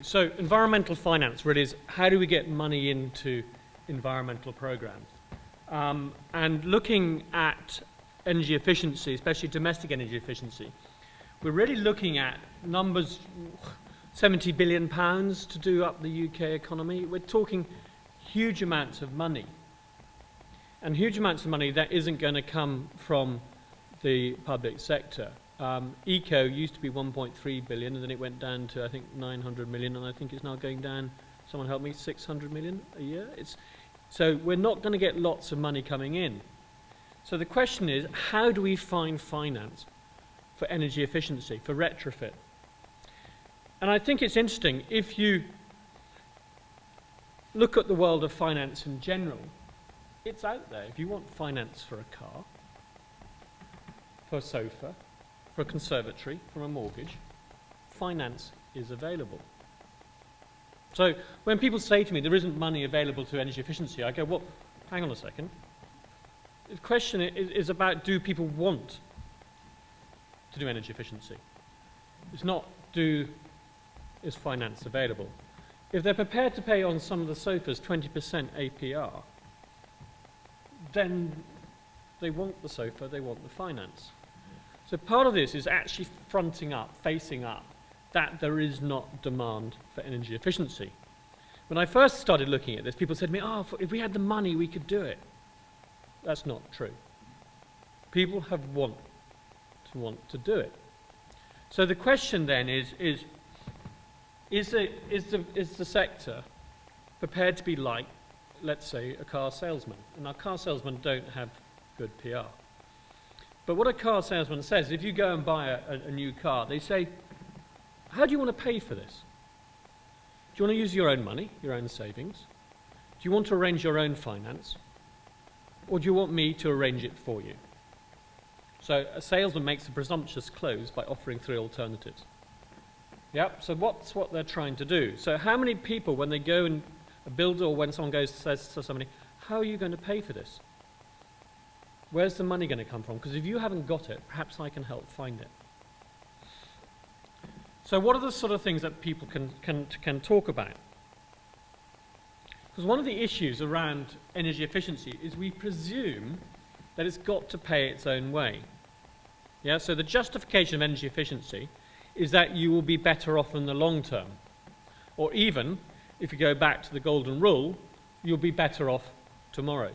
So environmental finance really is how do we get money into environmental programs? And looking at energy efficiency, especially domestic energy efficiency, we're really looking at numbers, £70 billion to do up the UK economy. We're talking huge amounts of money. And huge amounts of money that isn't going to come from the public sector. Eco used to be 1.3 billion, and then it went down to, I think, 900 million, and I think it's now going down, someone help me, 600 million a year? So we're not going to get lots of money coming in. So the question is, how do we find finance for energy efficiency, for retrofit? And I think it's interesting, if you look at the world of finance in general, it's out there. If you want finance for a car, for a sofa, for a conservatory, for a mortgage, finance is available. So when people say to me there isn't money available to energy efficiency, I go, well, hang on a second. The question is about, do people want to do energy efficiency? It's not, is finance available? If they're prepared to pay on some of the sofas 20% APR, then they want the sofa, they want the finance. So part of this is actually fronting up, facing up, that there is not demand for energy efficiency. When I first started looking at this, people said to me, oh, if we had the money, we could do it. That's not true. People have want to do it. So the question then is the sector prepared to be like, let's say, a car salesman? And our car salesmen don't have good PR. But what a car salesman says, if you go and buy a new car, they say, how do you want to pay for this? Do you want to use your own money, your own savings? Do you want to arrange your own finance? Or do you want me to arrange it for you? So a salesman makes a presumptuous close by offering three alternatives. Yep, so what's what they're trying to do? So how many people, when they go and a builder or when someone goes says to somebody, how are you going to pay for this? Where's the money going to come from? Because if you haven't got it, perhaps I can help find it. So what are the sort of things that people can talk about? Because one of the issues around energy efficiency is we presume that it's got to pay its own way. Yeah, so the justification of energy efficiency is that you will be better off in the long term. Or even, if you go back to the golden rule, you'll be better off tomorrow.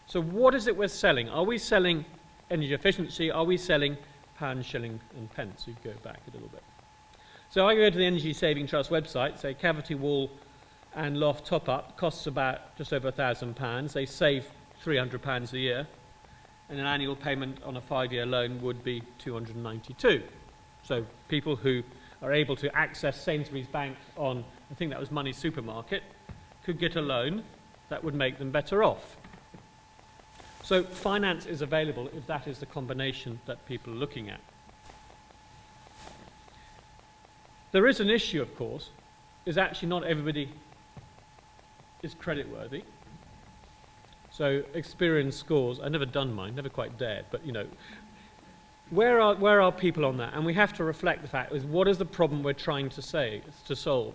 So what is it we're selling? Are we selling energy efficiency? Are we selling pound, shilling and pence? You go back a little bit. So I go to the Energy Saving Trust website, say cavity wall and loft top-up costs about just over £1,000. They save £300 a year, and an annual payment on a 5-year loan would be £292. So people who are able to access Sainsbury's Bank on, I think that was Money Supermarket, could get a loan that would make them better off. So finance is available if that is the combination that people are looking at. There is an issue, of course, is actually not everybody is creditworthy. So experience scores, I've never done mine, never quite dared, but you know, where are people on that? And we have to reflect the fact is what is the problem we're trying to solve?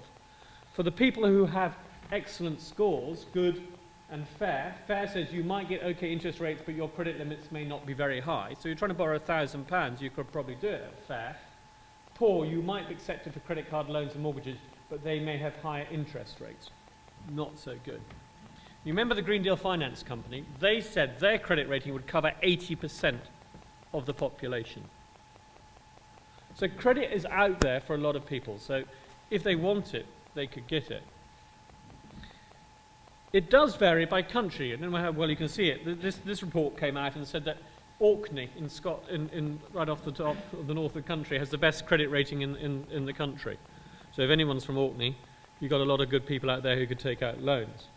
For the people who have excellent scores, good and fair, fair says you might get okay interest rates, but your credit limits may not be very high. So you're trying to borrow £1,000, you could probably do it at fair. Poor, you might be accepted for credit card loans and mortgages, but they may have higher interest rates. Not so good. You remember the Green Deal Finance Company? They said their credit rating would cover 80% of the population. So credit is out there for a lot of people. So if they want it, they could get it. It does vary by country. I don't know how well you can see it. This report came out and said that Orkney in Scotland, right off the top of the north of the country, has the best credit rating in the country. So if anyone's from Orkney, you've got a lot of good people out there who could take out loans.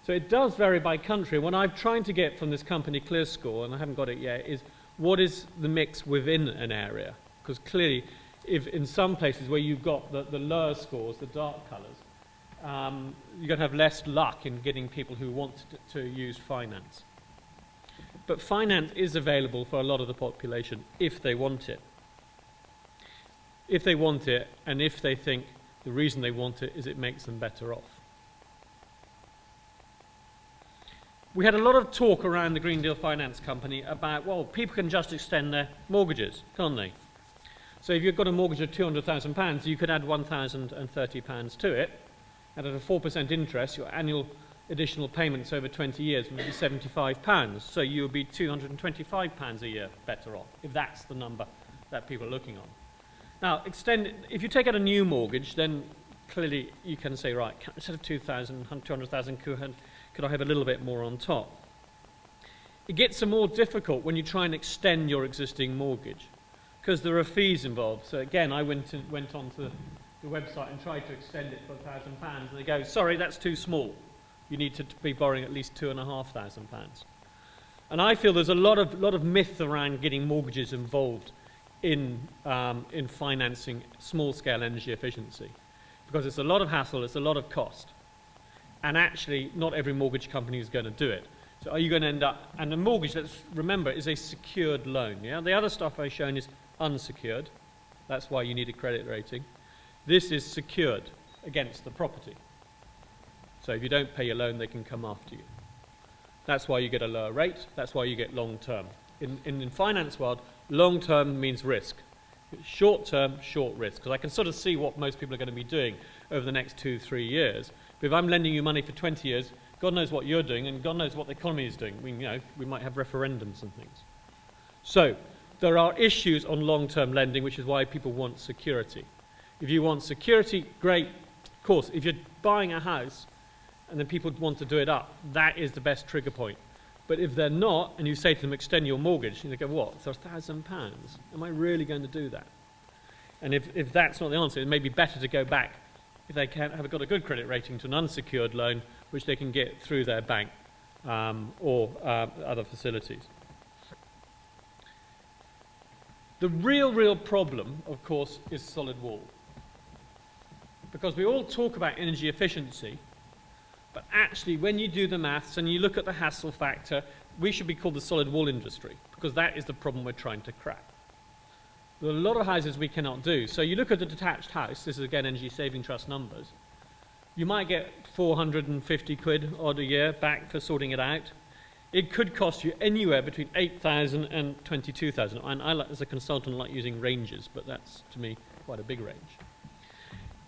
So it does vary by country. What I'm trying to get from this company ClearScore, and I haven't got it yet, is what is the mix within an area? Because clearly, if in some places where you've got the lower scores, the dark colours, you're going to have less luck in getting people who want to use finance. But finance is available for a lot of the population if they want it. If they want it, and if they think The reason they want it is it makes them better off. We had a lot of talk around the Green Deal Finance Company about, well, people can just extend their mortgages, can't they? So if you've got a mortgage of £200,000, you could add £1,030 to it, and at a 4% interest, your annual additional payments over 20 years would be £75. So you would be £225 a year better off, if that's the number that people are looking on. Now, if you take out a new mortgage, then clearly you can say, right, instead of 200,000, could I have a little bit more on top? It gets more difficult when you try and extend your existing mortgage, because there are fees involved. So again, I went onto the website and tried to extend it for £1,000, and they go, sorry, that's too small. You need to be borrowing at least £2,500. And I feel there's a lot of myth around getting mortgages involved in financing small-scale energy efficiency, because it's a lot of hassle, it's a lot of cost. And actually, not every mortgage company is going to do it. So are you going to end up, and the mortgage, let's remember, is a secured loan. Yeah? The other stuff I've shown is unsecured. That's why you need a credit rating. This is secured against the property. So if you don't pay your loan, they can come after you. That's why you get a lower rate. That's why you get long-term. In finance world, long-term means risk. Short-term, short risk. Because I can sort of see what most people are going to be doing over the next 2-3 years. But if I'm lending you money for 20 years, God knows what you're doing, and God knows what the economy is doing. We might have referendums and things. So there are issues on long-term lending, which is why people want security. If you want security, great. Of course, if you're buying a house and then people want to do it up, that is the best trigger point. But if they're not, and you say to them, extend your mortgage, and they go, what, for £1,000? Am I really going to do that? And if that's not the answer, it may be better to go back, if they have got a good credit rating, to an unsecured loan, which they can get through their bank or other facilities. The real problem, of course, is solid wall. Because we all talk about energy efficiency, but actually when you do the maths and you look at the hassle factor, we should be called the solid wall industry, because that is the problem we're trying to crack. There are a lot of houses we cannot do. So you look at the detached house, this is again Energy Saving Trust numbers, you might get 450 quid odd a year back for sorting it out. It could cost you anywhere between 8,000 and 22,000. And I, as a consultant, like using ranges, but that's, to me, quite a big range.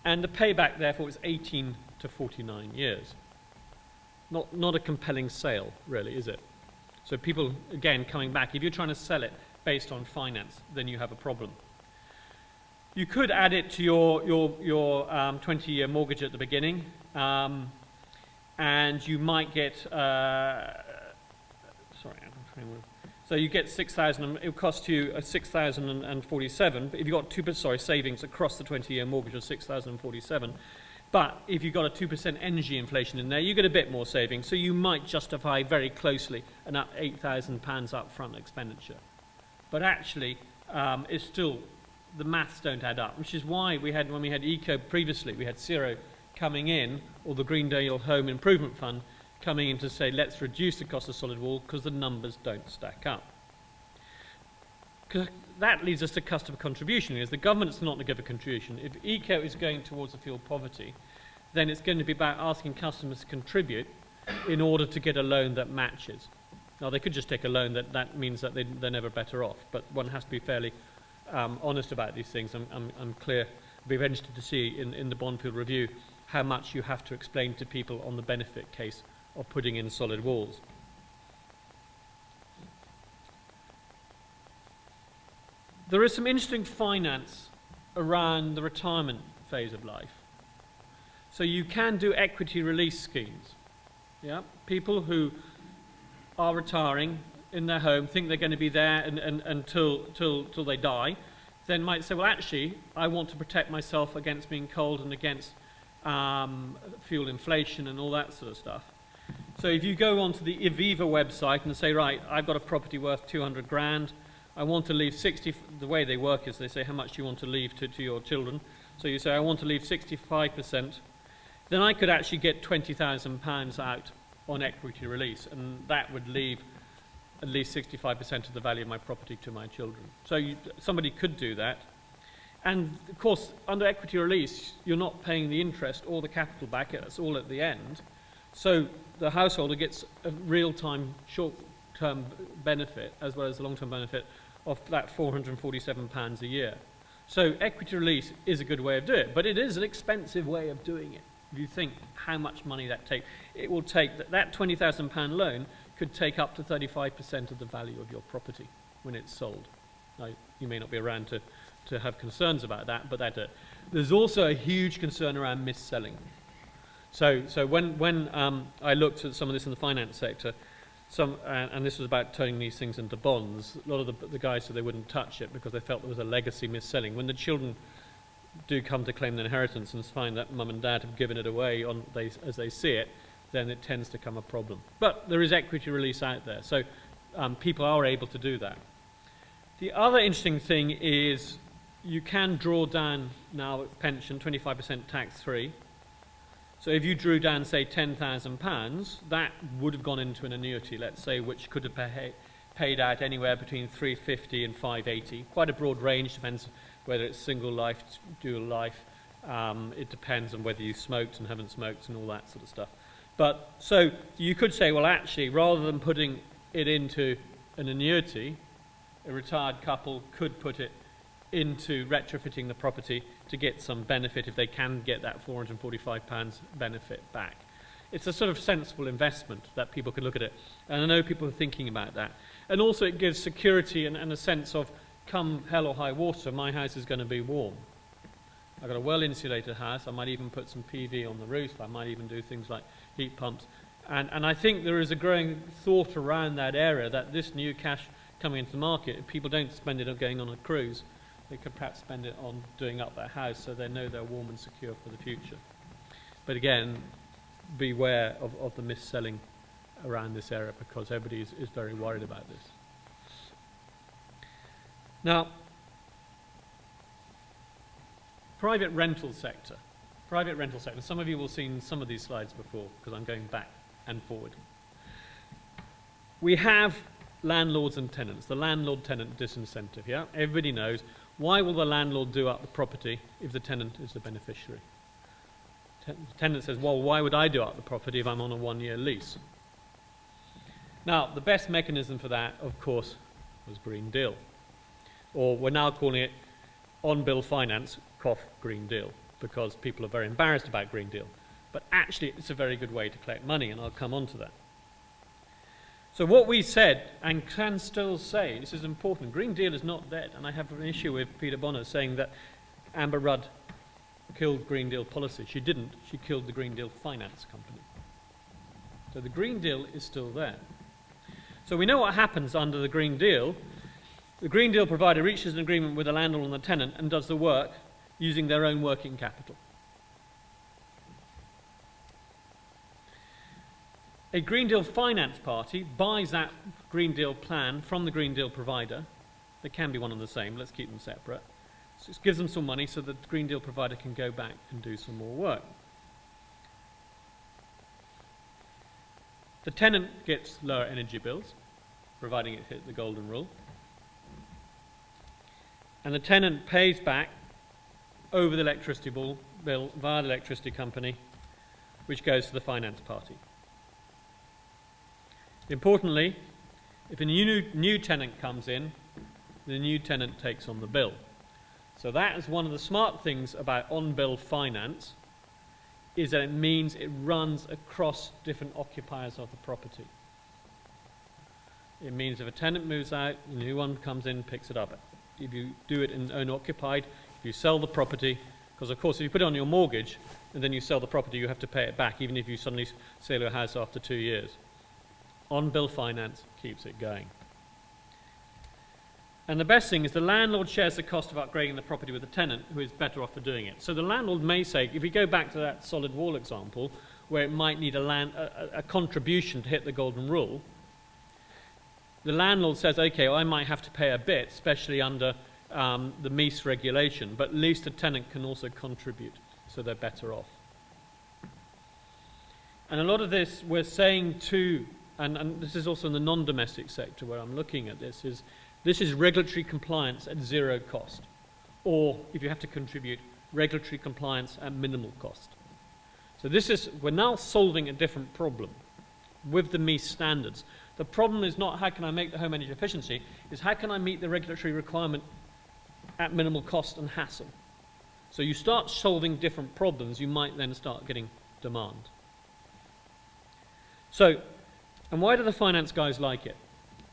And the payback, therefore, is 18 to 49 years. Not a compelling sale, really, is it? So people, again, coming back, if you're trying to sell it based on finance, then you have a problem. You could add it to your 20-year mortgage at the beginning, and you might get... So you get 6,000. It will cost you 6,047. But if you've got savings across the 20-year mortgage of 6,047. But if you've got a 2% energy inflation in there, you get a bit more savings. So you might justify very closely an £8,000 upfront expenditure. But actually, it's still, the maths don't add up, which is why when we had ECO previously, we had Zero coming in, or the Green Deal Home Improvement Fund, coming in to say, let's reduce the cost of solid wall because the numbers don't stack up. That leads us to customer contribution. Is the government's not going to give a contribution. If ECO is going towards a fuel poverty, then it's going to be about asking customers to contribute in order to get a loan that matches. Now, they could just take a loan that means that they're never better off, but one has to be fairly honest about these things. I'm clear. I'll be very interested to see in the Bondfield Review how much you have to explain to people on the benefit case of putting in solid walls. There is some interesting finance around the retirement phase of life. So you can do equity release schemes. Yeah? People who are retiring in their home, think they're going to be there until they die, then might say, well, actually, I want to protect myself against being cold and against fuel inflation and all that sort of stuff. So if you go onto the Aviva website and say, right, I've got a property worth 200 grand, I want to leave 60, the way they work is they say how much do you want to leave to your children. So you say, I want to leave 65%, then I could actually get £20,000 out on equity release, and that would leave at least 65% of the value of my property to my children. So somebody could do that. And of course, under equity release, you're not paying the interest or the capital back, it's all at the end. So the householder gets a real-time, short-term benefit, as well as the long-term benefit of that £447 a year. So equity release is a good way of doing it, but it is an expensive way of doing it. If you think how much money that takes, it will take, that £20,000 loan could take up to 35% of the value of your property when it's sold. Now, you may not be around to have concerns about that, but there's also a huge concern around mis-selling. So when I looked at some of this in the finance sector, and this was about turning these things into bonds, a lot of the guys said they wouldn't touch it because they felt there was a legacy mis-selling. When the children do come to claim their inheritance and find that mum and dad have given it away as they see it, then it tends to become a problem. But there is equity release out there, so people are able to do that. The other interesting thing is you can draw down now a pension, 25% tax-free. So if you drew down, say, £10,000, that would have gone into an annuity, let's say, which could have paid out anywhere between £350 and £580. Quite a broad range, depends whether it's single life, dual life. It depends on whether you smoked and haven't smoked and all that sort of stuff. But so you could say, well, actually, rather than putting it into an annuity, a retired couple could put it into retrofitting the property to get some benefit if they can get that £445 benefit back. It's a sort of sensible investment that people can look at it. And I know people are thinking about that. And also it gives security and a sense of, come hell or high water, my house is going to be warm. I've got a well-insulated house. I might even put some PV on the roof. I might even do things like heat pumps. And I think there is a growing thought around that area that this new cash coming into the market, if people don't spend it on going on a cruise, they could perhaps spend it on doing up their house so they know they're warm and secure for the future. But again, beware of the mis-selling around this area because everybody is very worried about this. Now, private rental sector. Some of you will have seen some of these slides before because I'm going back and forward. We have landlords and tenants, the landlord-tenant disincentive, yeah? Everybody knows, why will the landlord do up the property if the tenant is the beneficiary? The tenant says, well, why would I do up the property if I'm on a one-year lease? Now, the best mechanism for that, of course, was Green Deal. Or we're now calling it on-bill finance, cough, Green Deal, because people are very embarrassed about Green Deal. But actually, it's a very good way to collect money, and I'll come on to that. So what we said, and can still say, this is important, Green Deal is not dead, and I have an issue with Peter Bonner saying that Amber Rudd killed Green Deal policy. She didn't, she killed the Green Deal finance company. So the Green Deal is still there. So we know what happens under the Green Deal. The Green Deal provider reaches an agreement with the landlord and the tenant and does the work using their own working capital. A Green Deal finance party buys that Green Deal plan from the Green Deal provider. They can be one and the same, let's keep them separate. So it gives them some money so that the Green Deal provider can go back and do some more work. The tenant gets lower energy bills, providing it hit the golden rule. And the tenant pays back over the electricity bill via the electricity company, which goes to the finance party. Importantly, if a new tenant comes in, the new tenant takes on the bill. So that is one of the smart things about on-bill finance, is that it means it runs across different occupiers of the property. It means if a tenant moves out, a new one comes in, picks it up. If you do it in owner-occupied, if you sell the property, because of course if you put it on your mortgage and then you sell the property, you have to pay it back, even if you suddenly sell your house after 2 years. On-bill finance keeps it going. And the best thing is the landlord shares the cost of upgrading the property with the tenant, who is better off for doing it. So the landlord may say, if we go back to that solid wall example, where it might need a contribution to hit the golden rule, the landlord says, okay, well, I might have to pay a bit, especially under the MEES regulation, but at least a tenant can also contribute, so they're better off. And a lot of this we're saying too, and this is also in the non-domestic sector where I'm looking at this is regulatory compliance at zero cost. or if you have to contribute, regulatory compliance at minimal cost. So we're now solving a different problem with the MEES standards. The problem is not how can I make the home energy efficiency, is how can I meet the regulatory requirement at minimal cost and hassle. So you start solving different problems, you might then start getting demand. So, and why do the finance guys like it?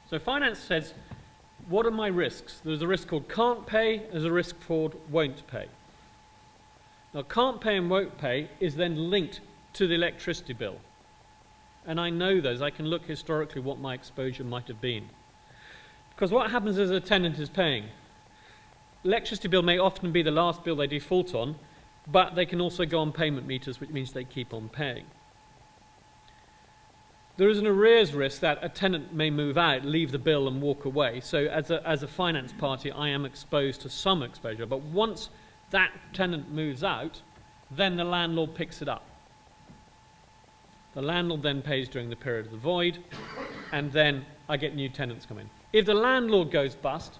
So finance says, what are my risks? There's a risk called can't pay, there's a risk called won't pay. Now can't pay and won't pay is then linked to the electricity bill. And I know those, I can look historically what my exposure might have been. Because what happens is a tenant is paying. Electricity bill may often be the last bill they default on, but they can also go on payment meters, which means they keep on paying. There is an arrears risk that a tenant may move out, leave the bill and walk away. So as a finance party, I am exposed to some exposure. But once that tenant moves out, then the landlord picks it up. The landlord then pays during the period of the void, and then I get new tenants come in. If the landlord goes bust,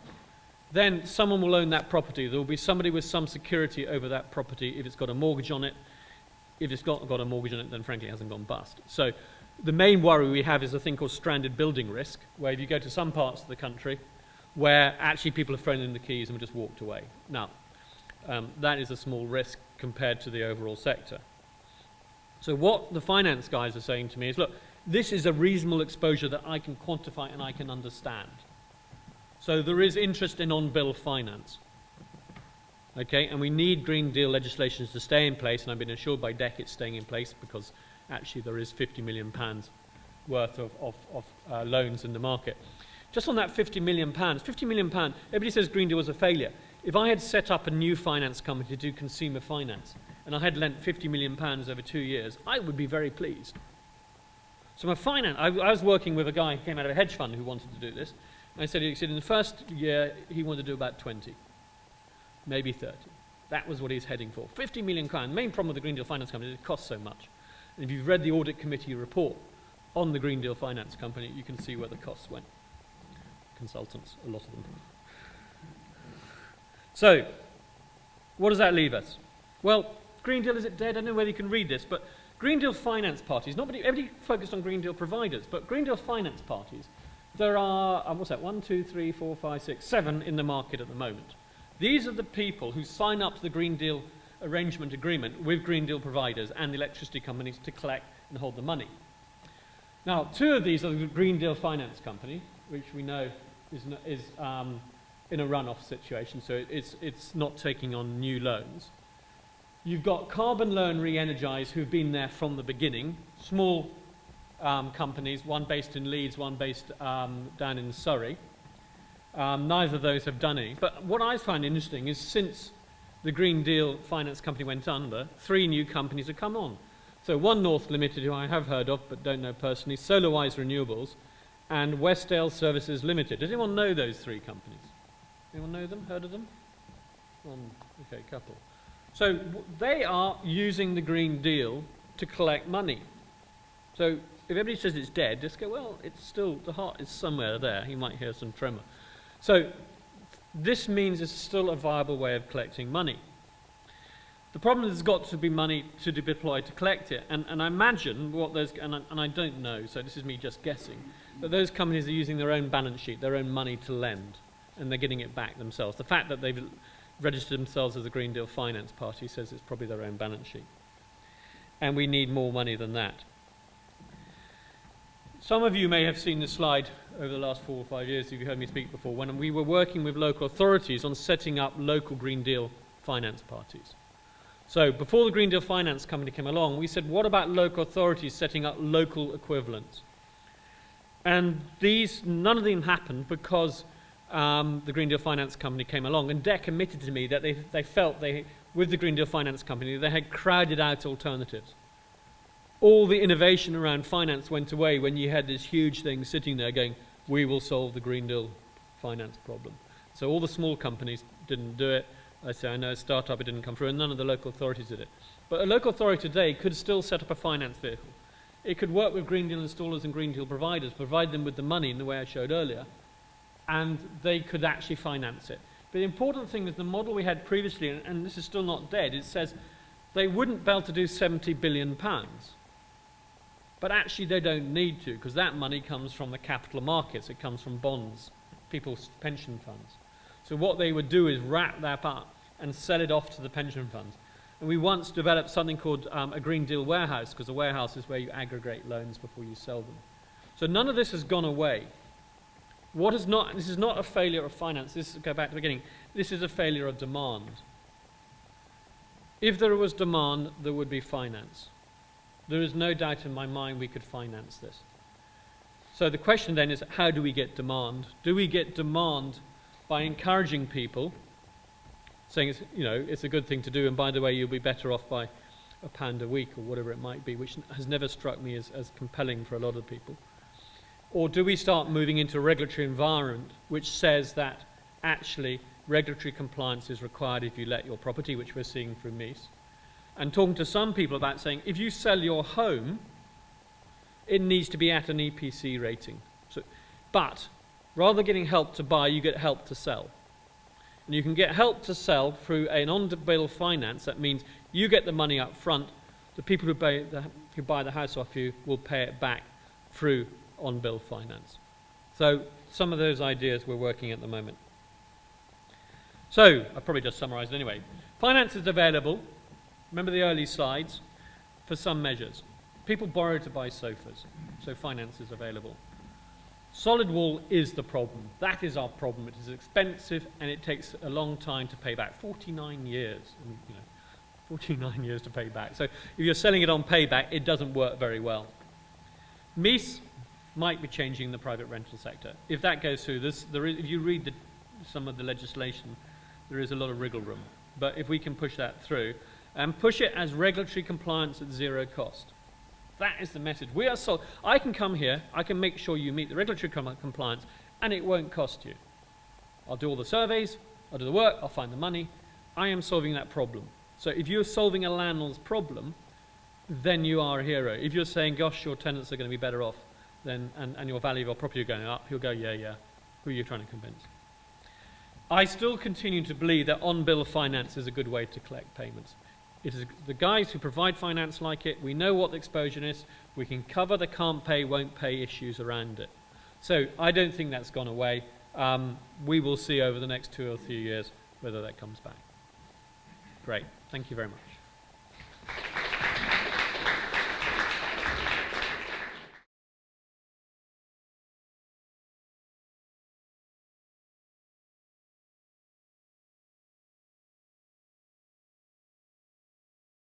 then someone will own that property. There will be somebody with some security over that property if it's got a mortgage on it. If it's got a mortgage on it, then frankly it hasn't gone bust. So the main worry we have is a thing called stranded building risk, where if you go to some parts of the country where actually people have thrown in the keys and just walked away. Now, that is a small risk compared to the overall sector. So what the finance guys are saying to me is, look, this is a reasonable exposure that I can quantify and I can understand. So there is interest in on-bill finance. Okay, and we need Green Deal legislation to stay in place, and I've been assured by DEC it's staying in place because actually there is £50 million worth of loans in the market. Just on that £50 million, everybody says Green Deal was a failure. If I had set up a new finance company to do consumer finance, and I had lent £50 million over 2 years, I would be very pleased. So I was working with a guy who came out of a hedge fund who wanted to do this, and he said in the first year he wanted to do about 20, maybe 30. That was what he's heading for. £50 million. The main problem with the Green Deal Finance Company is it costs so much. And if you've read the audit committee report on the Green Deal Finance Company, you can see where the costs went. Consultants, a lot of them. So, what does that leave us? Well, Green Deal, is it dead? I don't know whether you can read this, but Green Deal finance parties, everybody focused on Green Deal providers, but Green Deal finance parties, there are, 7 in the market at the moment. These are the people who sign up to the Green Deal arrangement agreement with Green Deal providers and the electricity companies to collect and hold the money. Now, 2 of these are the Green Deal Finance Company, which we know is in a run-off situation, so it's not taking on new loans. You've got Carbon Loan Re-Energise, who've been there from the beginning, small companies, one based in Leeds, one based down in Surrey. Neither of those have done any. But what I find interesting is since the Green Deal Finance Company went under, 3 new companies have come on. So One North Limited, who I have heard of but don't know personally, SolarWise Renewables, and Westdale Services Limited. Does anyone know those 3 companies? Anyone know them? Heard of them? Okay, a couple. So they are using the Green Deal to collect money. So if everybody says it's dead, just go, well, it's still, the heart is somewhere there. You might hear some tremor. So this means it's still a viable way of collecting money. The problem is there's got to be money to deploy to collect it. And I imagine what those, and I don't know, so this is me just guessing, that those companies are using their own balance sheet, their own money to lend, and they're getting it back themselves. The fact that they've registered themselves as a Green Deal Finance Party says it's probably their own balance sheet. And we need more money than that. Some of you may have seen this slide over the last 4 or 5 years, if you heard me speak before, when we were working with local authorities on setting up local Green Deal finance parties. So before the Green Deal Finance Company came along, we said, what about local authorities setting up local equivalents? And none of them happened because the Green Deal Finance Company came along, and DEC admitted to me that they felt with the Green Deal Finance Company, they had crowded out alternatives. All the innovation around finance went away when you had this huge thing sitting there going, we will solve the Green Deal finance problem. So all the small companies didn't do it. I know a startup, it didn't come through, and none of the local authorities did it. But a local authority today could still set up a finance vehicle. It could work with Green Deal installers and Green Deal providers, provide them with the money in the way I showed earlier, and they could actually finance it. But the important thing is the model we had previously, and this is still not dead, it says they wouldn't be able to do £70 billion. But actually they don't need to, because that money comes from the capital markets, it comes from bonds, people's pension funds. So what they would do is wrap that up and sell it off to the pension funds. And we once developed something called a Green Deal warehouse, because a warehouse is where you aggregate loans before you sell them. So none of this has gone away. This is not a failure of finance. Go back to the beginning. This is a failure of demand. If there was demand, there would be finance. There is no doubt in my mind we could finance this. So the question then is, how do we get demand? Do we get demand by encouraging people, saying it's a good thing to do, and by the way, you'll be better off by £1 a week or whatever it might be, which has never struck me as compelling for a lot of people? Or do we start moving into a regulatory environment which says that actually regulatory compliance is required if you let your property, which we're seeing through MEES? And talking to some people about saying, if you sell your home, it needs to be at an EPC rating. But rather than getting help to buy, you get help to sell. And you can get help to sell through an on-bill finance. That means you get the money up front. The people who buy the house off you will pay it back through on-bill finance. So some of those ideas we're working at the moment. So I've probably just summarised anyway. Finance is available. Remember the early slides? For some measures. People borrow to buy sofas, so finance is available. Solid wall is the problem. That is our problem. It is expensive and it takes a long time to pay back. 49 years. 49 years to pay back. So if you're selling it on payback, it doesn't work very well. MEES might be changing the private rental sector. If that goes through, if you read some of the legislation, there is a lot of wriggle room. But if we can push that through, and push it as regulatory compliance at zero cost. That is the message. I can come here, I can make sure you meet the regulatory compliance, and it won't cost you. I'll do all the surveys, I'll do the work, I'll find the money. I am solving that problem. So if you're solving a landlord's problem, then you are a hero. If you're saying, gosh, your tenants are going to be better off, then and your value of your property are going up, he'll go, yeah. Who are you trying to convince? I still continue to believe that on-bill finance is a good way to collect payments. It is the guys who provide finance like it. We know what the exposure is. We can cover the can't pay, won't pay issues around it. So I don't think that's gone away. We will see over the next 2 or 3 years whether that comes back. Great. Thank you very much.